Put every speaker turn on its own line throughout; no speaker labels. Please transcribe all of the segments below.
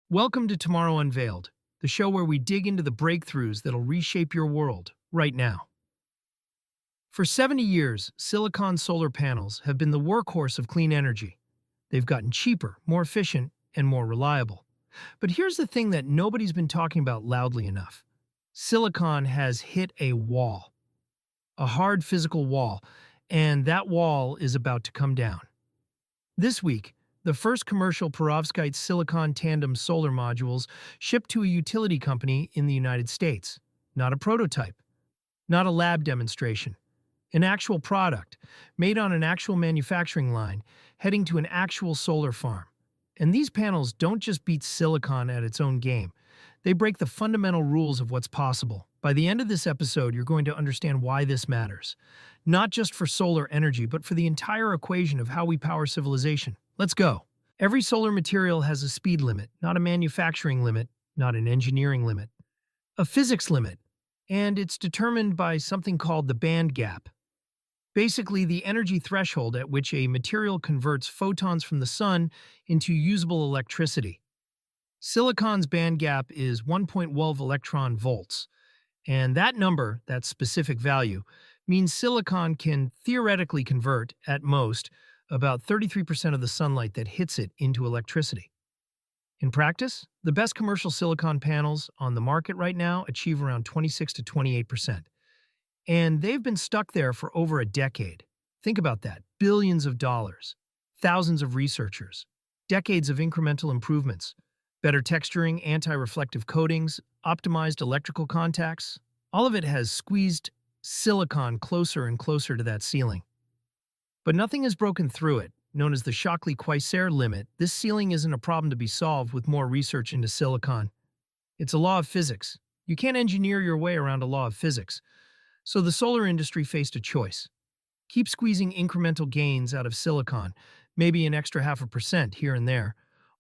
Welcome to Tomorrow Unveiled, the show where we dig into the breakthroughs that'll reshape your world right now. For 70 years, silicon solar panels have been the workhorse of clean energy. They've gotten cheaper, more efficient, and more reliable. But here's the thing that nobody's been talking about loudly enough. Silicon has hit a wall, a hard physical wall, and that wall is about to come down. This week, the first commercial Perovskite-silicon tandem solar modules shipped to a utility company in the United States. Not a prototype, not a lab demonstration. An actual product, made on an actual manufacturing line, heading to an actual solar farm. And these panels don't just beat silicon at its own game. They break the fundamental rules of what's possible. By the end of this episode, you're going to understand why this matters. Not just for solar energy, but for the entire equation of how we power civilization. Let's go. Every solar material has a speed limit, not a manufacturing limit, not an engineering limit. A physics limit, and it's determined by something called the band gap. Basically, the energy threshold at which a material converts photons from the sun into usable electricity. Silicon's band gap is 1.12 electron volts, and that number, that specific value, means silicon can theoretically convert, at most, about 33% of the sunlight that hits it into electricity. In practice, the best commercial silicon panels on the market right now achieve around 26 to 28%. And they've been stuck there for over a decade. Think about that. Billions of dollars, thousands of researchers, decades of incremental improvements, better texturing, anti-reflective coatings, optimized electrical contacts. All of it has squeezed silicon closer and closer to that ceiling. But nothing has broken through it. Known as the shockley-queisser limit, this ceiling isn't a problem to be solved with more research into silicon. It's a law of physics. You can't engineer your way around a law of physics. So the solar industry faced a choice. Keep squeezing incremental gains out of silicon, maybe an extra 0.5% here and there,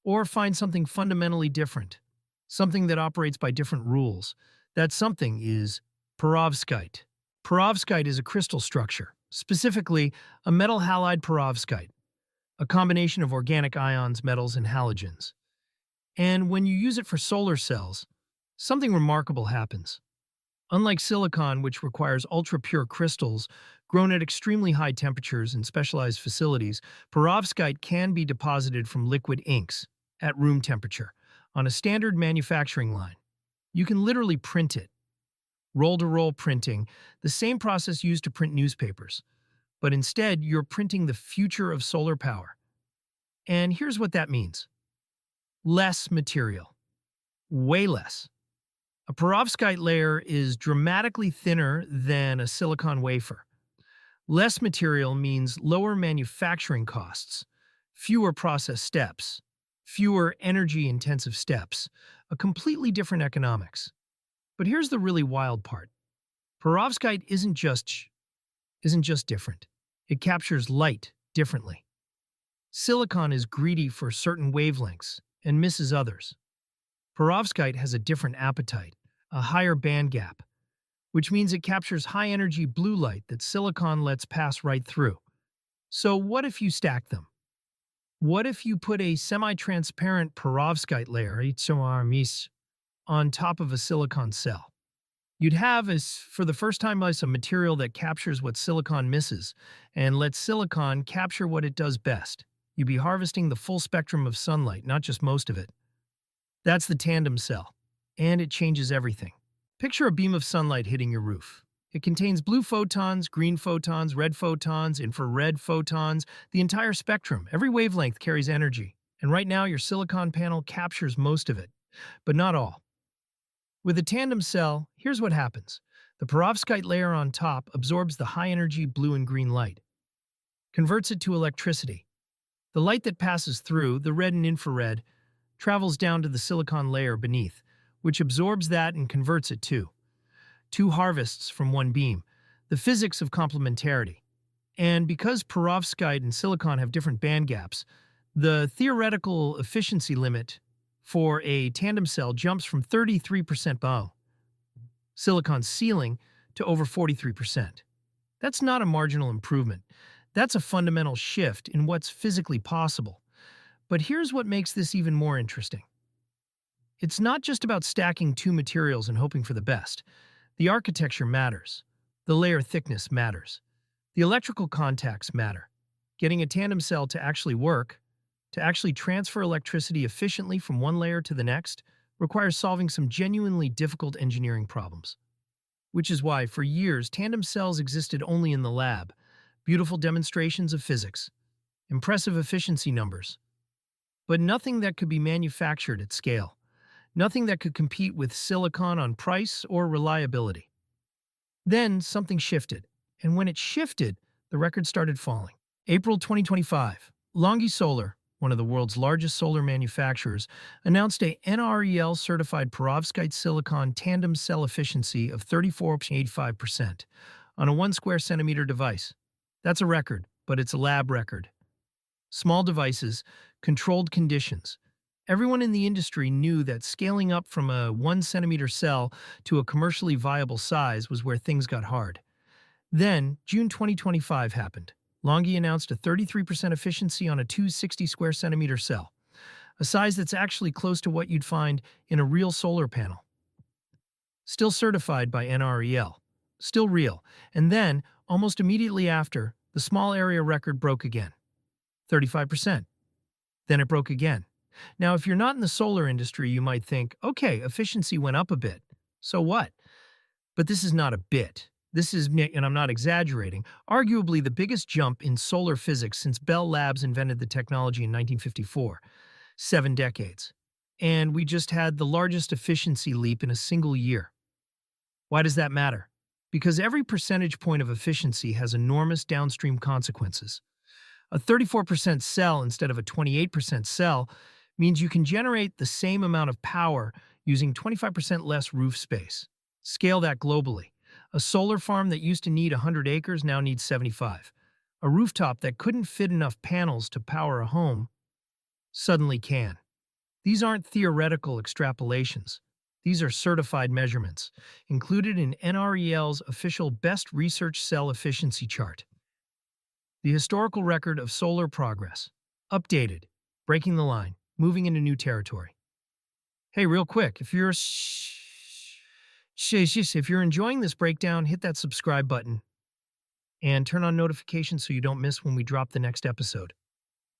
or find something fundamentally different, something that operates by different rules. That something is perovskite. Perovskite is a crystal structure, specifically a metal halide perovskite, a combination of organic ions, metals, and halogens. And when you use it for solar cells, something remarkable happens. Unlike silicon, which requires ultra-pure crystals grown at extremely high temperatures in specialized facilities, perovskite can be deposited from liquid inks at room temperature on a standard manufacturing line. You can literally print it. Roll-to-roll printing, the same process used to print newspapers. But instead, you're printing the future of solar power. And here's what that means. Less material. Way less. A perovskite layer is dramatically thinner than a silicon wafer. Less material means lower manufacturing costs, fewer process steps, fewer energy-intensive steps, a completely different economics. But here's the really wild part. Perovskite isn't just different. It captures light differently. Silicon is greedy for certain wavelengths and misses others. Perovskite has a different appetite, a higher band gap, which means it captures high-energy blue light that silicon lets pass right through. So what if you stack them? What if you put a semi-transparent perovskite layer, on top of a silicon cell? You'd have, for the first time, a material that captures what silicon misses and lets silicon capture what it does best. You'd be harvesting the full spectrum of sunlight, not just most of it. That's the tandem cell, and it changes everything. Picture a beam of sunlight hitting your roof. It contains blue photons, green photons, red photons, infrared photons, the entire spectrum. Every wavelength carries energy, and right now your silicon panel captures most of it, but not all. With a tandem cell, here's what happens. The perovskite layer on top absorbs the high-energy blue and green light, converts it to electricity. The light that passes through, the red and infrared, travels down to the silicon layer beneath, which absorbs that and converts it too. Two harvests from one beam, the physics of complementarity. And because perovskite and silicon have different band gaps, the theoretical efficiency limit for a tandem cell jumps from 33% below silicon's ceiling to over 43%. That's not a marginal improvement. That's a fundamental shift in what's physically possible. But here's what makes this even more interesting. It's not just about stacking two materials and hoping for the best. The architecture matters. The layer thickness matters. The electrical contacts matter. Getting a tandem cell to actually work, to actually transfer electricity efficiently from one layer to the next, requires solving some genuinely difficult engineering problems. Which is why, for years, tandem cells existed only in the lab. Beautiful demonstrations of physics. Impressive efficiency numbers. But nothing that could be manufactured at scale. Nothing that could compete with silicon on price or reliability. Then something shifted, and when it shifted, the record started falling. April 2025, LONGi Solar, one of the world's largest solar manufacturers, announced a NREL-certified Perovskite-silicon tandem cell efficiency of 34.85% on a 1 square centimeter device. That's a record, but it's a lab record. Small devices, controlled conditions. Everyone in the industry knew that scaling up from a 1 centimeter cell to a commercially viable size was where things got hard. Then, June 2025 happened. LONGi announced a 33% efficiency on a 260 square centimeter cell, a size that's actually close to what you'd find in a real solar panel. Still certified by NREL. Still real. And then, almost immediately after, the small area record broke again. 35%. Then it broke again. Now, if you're not in the solar industry, you might think, okay, efficiency went up a bit. So what? But this is not a bit. This is, and I'm not exaggerating, arguably the biggest jump in solar physics since Bell Labs invented the technology in 1954. 7 decades. And we just had the largest efficiency leap in a single year. Why does that matter? Because every percentage point of efficiency has enormous downstream consequences. A 34% cell instead of a 28% cell means you can generate the same amount of power using 25% less roof space. Scale that globally. A solar farm that used to need 100 acres now needs 75. A rooftop that couldn't fit enough panels to power a home suddenly can. These aren't theoretical extrapolations. These are certified measurements, included in NREL's official Best Research Cell Efficiency Chart. The historical record of solar progress. Updated. Breaking the line. Moving into new territory. Hey, real quick, if you're enjoying this breakdown, hit that subscribe button and turn on notifications so you don't miss when we drop the next episode.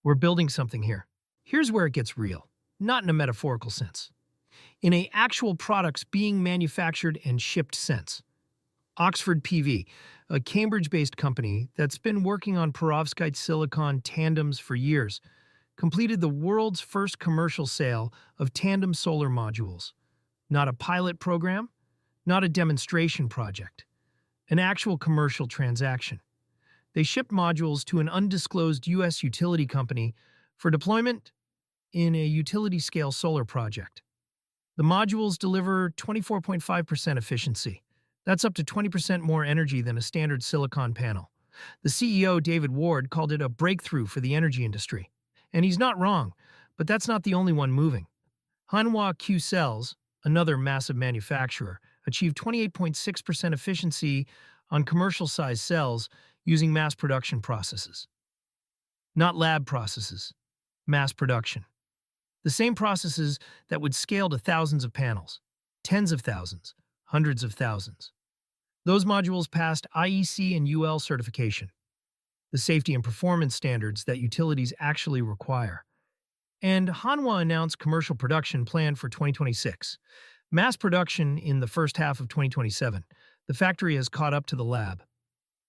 We're building something here. Here's where it gets real, not in a metaphorical sense. In a actual products being manufactured and shipped sense. Oxford PV, a Cambridge-based company that's been working on Perovskite-silicon tandems for years, completed the world's first commercial sale of tandem solar modules. Not a pilot program, not a demonstration project, an actual commercial transaction. They shipped modules to an undisclosed U.S. utility company for deployment in a utility-scale solar project. The modules deliver 24.5% efficiency. That's up to 20% more energy than a standard silicon panel. The CEO, David Ward, called it a breakthrough for the energy industry. And he's not wrong, but that's not the only one moving. Hanwha Q Cells, another massive manufacturer, achieved 28.6% efficiency on commercial-sized cells using mass production processes. Not lab processes, mass production. The same processes that would scale to thousands of panels, tens of thousands, hundreds of thousands. Those modules passed IEC and UL certification, the safety and performance standards that utilities actually require. And Hanwha announced commercial production planned for 2026. Mass production in the first half of 2027. The factory has caught up to the lab.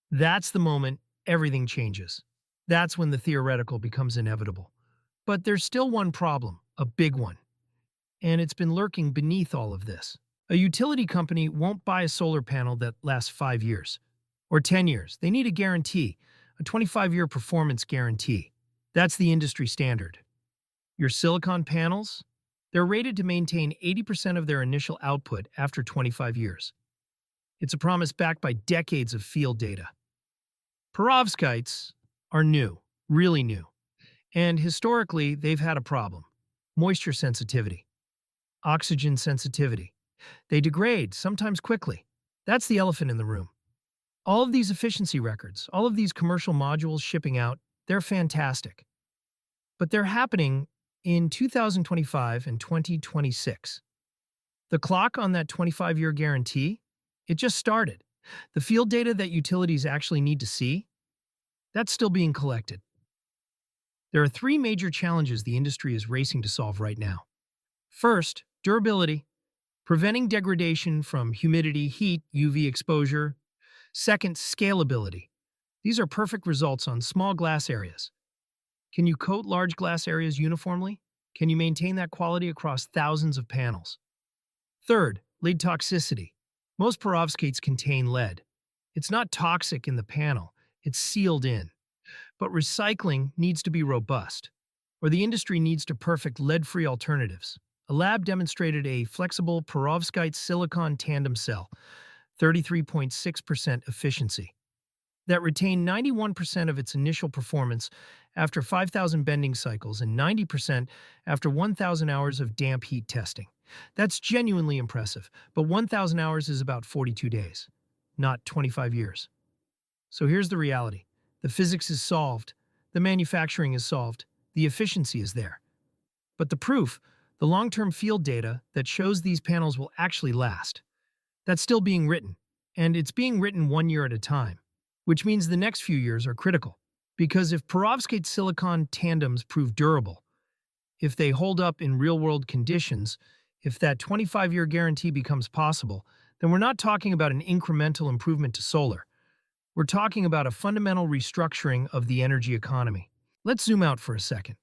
That's the moment everything changes. That's when the theoretical becomes inevitable. But there's still one problem, a big one. And it's been lurking beneath all of this. A utility company won't buy a solar panel that lasts 5 years or 10 years. They need a guarantee, a 25-year performance guarantee. That's the industry standard. Your silicon panels? They're rated to maintain 80% of their initial output after 25 years. It's a promise backed by decades of field data. Perovskites are new, really new. And historically, they've had a problem. Moisture sensitivity. Oxygen sensitivity. They degrade, sometimes quickly. That's the elephant in the room. All of these efficiency records, all of these commercial modules shipping out, they're fantastic. But they're happening in 2025 and 2026. The clock on that 25-year guarantee, it just started. The field data that utilities actually need to see, that's still being collected. There are three major challenges the industry is racing to solve right now. First, durability, preventing degradation from humidity, heat, UV exposure. Second, scalability. These are perfect results on small glass areas. Can you coat large glass areas uniformly? Can you maintain that quality across thousands of panels? Third, lead toxicity. Most perovskites contain lead. It's not toxic in the panel, it's sealed in. But recycling needs to be robust, or the industry needs to perfect lead-free alternatives. A lab demonstrated a flexible Perovskite-silicon tandem cell, 33.6% efficiency, that retained 91% of its initial performance after 5,000 bending cycles and 90% after 1,000 hours of damp heat testing. That's genuinely impressive, but 1,000 hours is about 42 days, not 25 years. So here's the reality. The physics is solved, the manufacturing is solved, the efficiency is there. But the proof, the long-term field data that shows these panels will actually last, that's still being written, and it's being written 1 year at a time, which means the next few years are critical. Because if perovskite-silicon tandems prove durable, if they hold up in real-world conditions, if that 25-year guarantee becomes possible, then we're not talking about an incremental improvement to solar. We're talking about a fundamental restructuring of the energy economy. Let's zoom out for a second,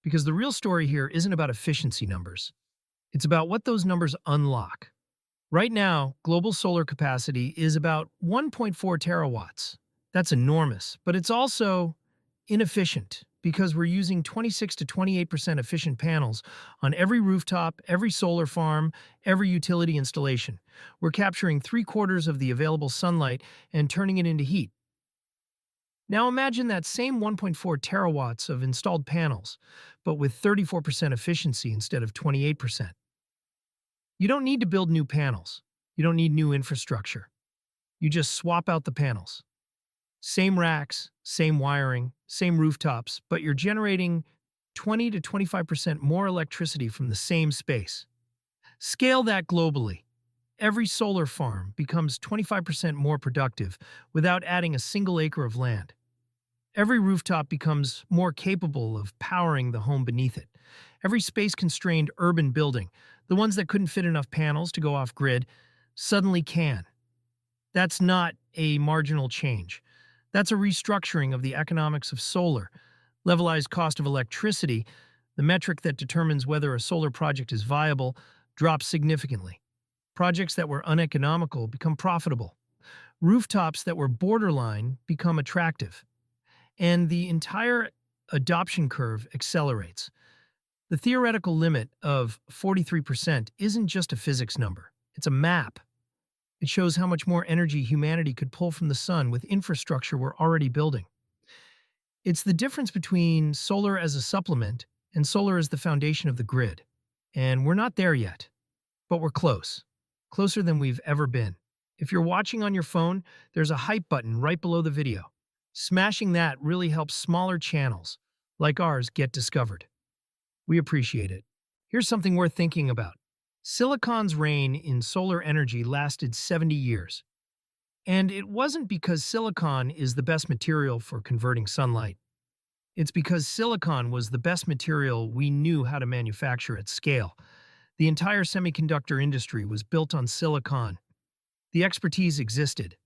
because the real story here isn't about efficiency numbers. It's about what those numbers unlock. Right now, global solar capacity is about 1.4 terawatts. That's enormous, but it's also inefficient because we're using 26 to 28% efficient panels on every rooftop, every solar farm, every utility installation. We're capturing 3/4 of the available sunlight and turning it into heat. Now imagine that same 1.4 terawatts of installed panels, but with 34% efficiency instead of 28%. You don't need to build new panels. You don't need new infrastructure. You just swap out the panels. Same racks, same wiring, same rooftops, but you're generating 20 to 25% more electricity from the same space. Scale that globally. Every solar farm becomes 25% more productive without adding a single acre of land. Every rooftop becomes more capable of powering the home beneath it. Every space-constrained urban building, the ones that couldn't fit enough panels to go off-grid, suddenly can. That's not a marginal change. That's a restructuring of the economics of solar. Levelized cost of electricity, the metric that determines whether a solar project is viable, drops significantly. Projects that were uneconomical become profitable. Rooftops that were borderline become attractive. And the entire adoption curve accelerates. The theoretical limit of 43% isn't just a physics number. It's a map. It shows how much more energy humanity could pull from the sun with infrastructure we're already building. It's the difference between solar as a supplement and solar as the foundation of the grid. And we're not there yet, but we're close. Closer than we've ever been. If you're watching on your phone, there's a hype button right below the video. Smashing that really helps smaller channels, like ours, get discovered. We appreciate it. Here's something worth thinking about. Silicon's reign in solar energy lasted 70 years. And it wasn't because silicon is the best material for converting sunlight. It's because silicon was the best material we knew how to manufacture at scale. The entire semiconductor industry was built on silicon. The expertise existed.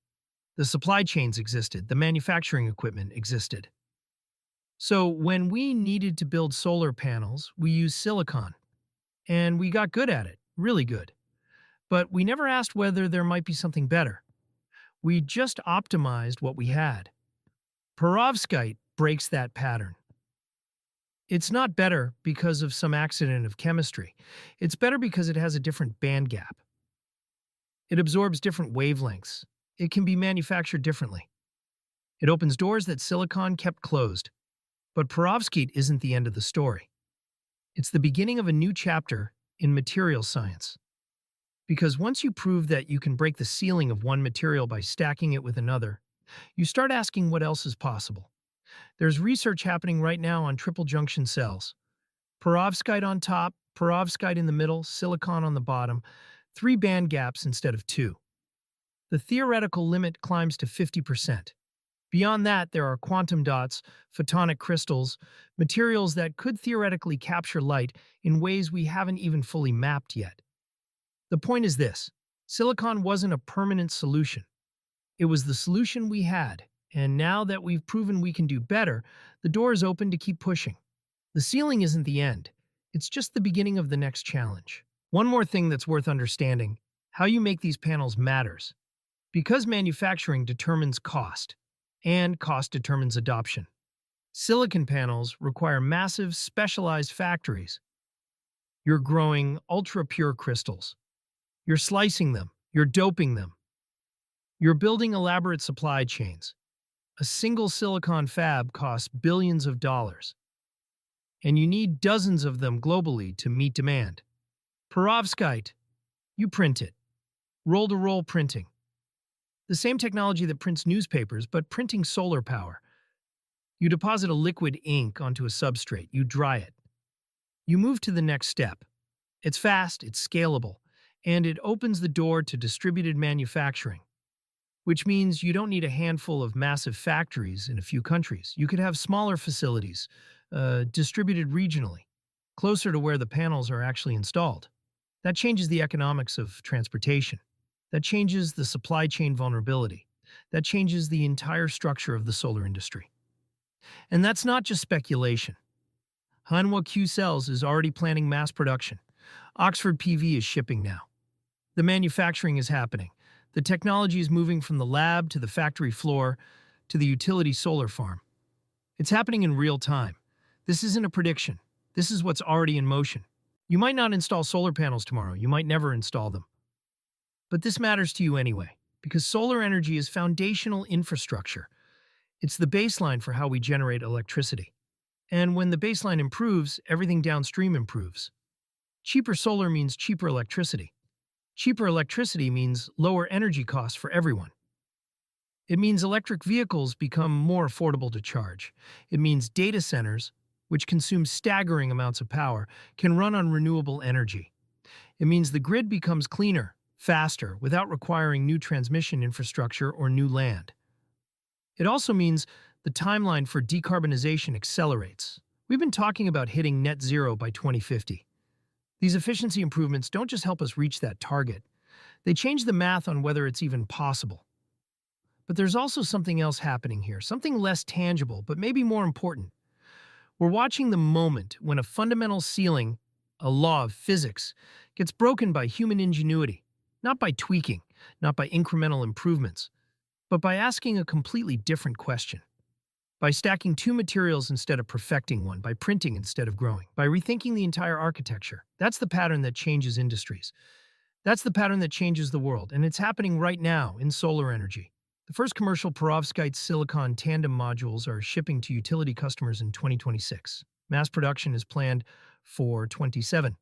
The supply chains existed. The manufacturing equipment existed. So when we needed to build solar panels, we used silicon. And we got good at it, really good. But we never asked whether there might be something better. We just optimized what we had. Perovskite breaks that pattern. It's not better because of some accident of chemistry. It's better because it has a different bandgap. It absorbs different wavelengths. It can be manufactured differently. It opens doors that silicon kept closed. But perovskite isn't the end of the story. It's the beginning of a new chapter in material science. Because once you prove that you can break the ceiling of one material by stacking it with another, you start asking what else is possible. There's research happening right now on triple junction cells. Perovskite on top, perovskite in the middle, silicon on the bottom, 3 band gaps instead of 2. The theoretical limit climbs to 50%. Beyond that, there are quantum dots, photonic crystals, materials that could theoretically capture light in ways we haven't even fully mapped yet. The point is this: silicon wasn't a permanent solution. It was the solution we had, and now that we've proven we can do better, the door is open to keep pushing. The ceiling isn't the end. It's just the beginning of the next challenge. One more thing that's worth understanding: how you make these panels matters. Because manufacturing determines cost, and cost determines adoption. Silicon panels require massive, specialized factories. You're growing ultra-pure crystals. You're slicing them. You're doping them. You're building elaborate supply chains. A single silicon fab costs billions of dollars. And you need dozens of them globally to meet demand. Perovskite, you print it. Roll-to-roll printing. The same technology that prints newspapers, but printing solar power. You deposit a liquid ink onto a substrate. You dry it. You move to the next step. It's fast, it's scalable, and it opens the door to distributed manufacturing, which means you don't need a handful of massive factories in a few countries. You could have smaller facilities, distributed regionally, closer to where the panels are actually installed. That changes the economics of transportation. That changes the supply chain vulnerability. That changes the entire structure of the solar industry. And that's not just speculation. Hanwha Q Cells is already planning mass production. Oxford PV is shipping now. The manufacturing is happening. The technology is moving from the lab to the factory floor to the utility solar farm. It's happening in real time. This isn't a prediction. This is what's already in motion. You might not install solar panels tomorrow. You might never install them. But this matters to you anyway, because solar energy is foundational infrastructure. It's the baseline for how we generate electricity. And when the baseline improves, everything downstream improves. Cheaper solar means cheaper electricity. Cheaper electricity means lower energy costs for everyone. It means electric vehicles become more affordable to charge. It means data centers, which consume staggering amounts of power, can run on renewable energy. It means the grid becomes cleaner, faster, without requiring new transmission infrastructure or new land. It also means the timeline for decarbonization accelerates. We've been talking about hitting net zero by 2050. These efficiency improvements don't just help us reach that target. They change the math on whether it's even possible. But there's also something else happening here, something less tangible, but maybe more important. We're watching the moment when a fundamental ceiling, a law of physics, gets broken by human ingenuity. Not by tweaking, not by incremental improvements, but by asking a completely different question. By stacking two materials instead of perfecting one, by printing instead of growing, by rethinking the entire architecture. That's the pattern that changes industries. That's the pattern that changes the world, and it's happening right now in solar energy. The first commercial Perovskite-silicon tandem modules are shipping to utility customers in 2026. Mass production is planned for 27.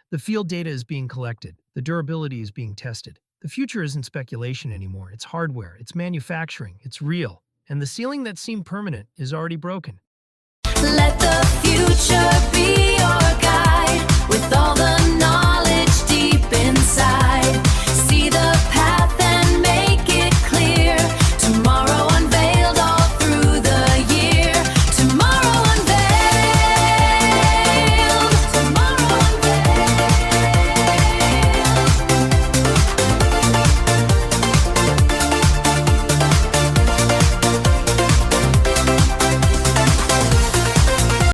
The field data is being collected. The durability is being tested. The future isn't speculation anymore. It's hardware. It's manufacturing. It's real. And the ceiling that seemed permanent is already broken.
Let the future be your guide with all the knowledge deep inside.